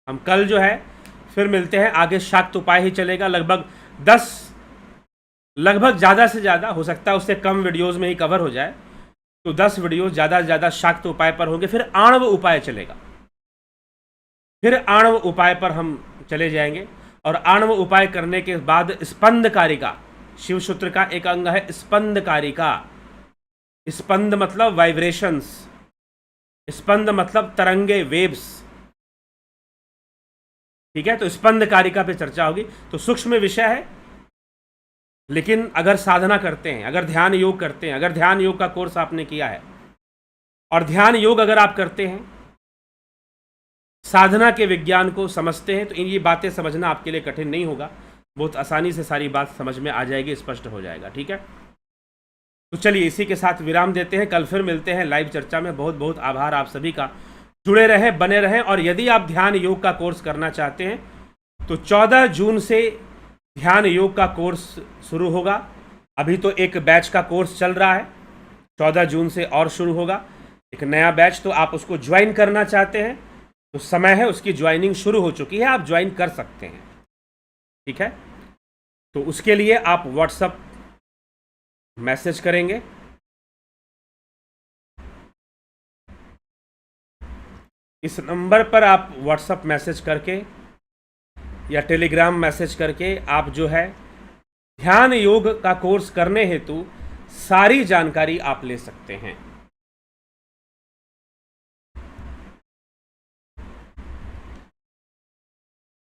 हम कल जो है फिर मिलते हैं, आगे शाक्त उपाय ही चलेगा। लगभग ज़्यादा से ज़्यादा हो सकता है उससे कम वीडियोस में ही कवर हो जाए, तो 10 वीडियोस ज़्यादा से ज़्यादा शाक्त उपाय पर होंगे। फिर आणव उपाय चलेगा, फिर आणव उपाय पर हम चले जाएंगे, और आणव उपाय करने के बाद स्पंद कारिका, शिव सूत्र का एक अंग है स्पंद कारिका। स्पंद मतलब वाइब्रेशंस, स्पंद मतलब तरंगे, वेव्स। ठीक है, तो स्पंद कारिका पे चर्चा होगी। तो सूक्ष्म विषय है, लेकिन अगर साधना करते हैं, अगर ध्यान योग करते हैं, अगर ध्यान योग का कोर्स आपने किया है और ध्यान योग अगर आप करते हैं, साधना के विज्ञान को समझते हैं, तो ये बातें समझना आपके लिए कठिन नहीं होगा, बहुत आसानी से सारी बात समझ में आ जाएगी, स्पष्ट हो जाएगा। ठीक है, तो चलिए इसी के साथ विराम देते हैं, कल फिर मिलते हैं लाइव चर्चा में। बहुत बहुत आभार आप सभी का, जुड़े रहें, बने रहें। और यदि आप ध्यान योग का कोर्स करना चाहते हैं तो 14 जून से ध्यान योग का कोर्स शुरू होगा। अभी तो एक बैच का कोर्स चल रहा है, 14 जून से और शुरू होगा एक नया बैच। तो आप उसको ज्वाइन करना चाहते हैं तो समय है, उसकी ज्वाइनिंग शुरू हो चुकी है, आप ज्वाइन कर सकते हैं। ठीक है, तो उसके लिए आप व्हाट्सएप मैसेज करेंगे, इस नंबर पर आप व्हाट्सएप मैसेज करके या टेलीग्राम मैसेज करके आप जो है ध्यान योग का कोर्स करने हेतु सारी जानकारी आप ले सकते हैं।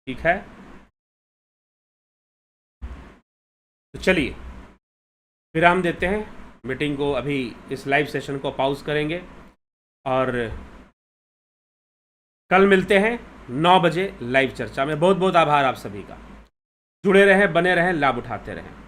ठीक है, तो चलिए विराम देते हैं, मीटिंग को अभी इस लाइव सेशन को पॉज करेंगे और कल मिलते हैं 9 बजे लाइव चर्चा में। बहुत बहुत आभार आप सभी का, जुड़े रहें, बने रहें, लाभ उठाते रहें।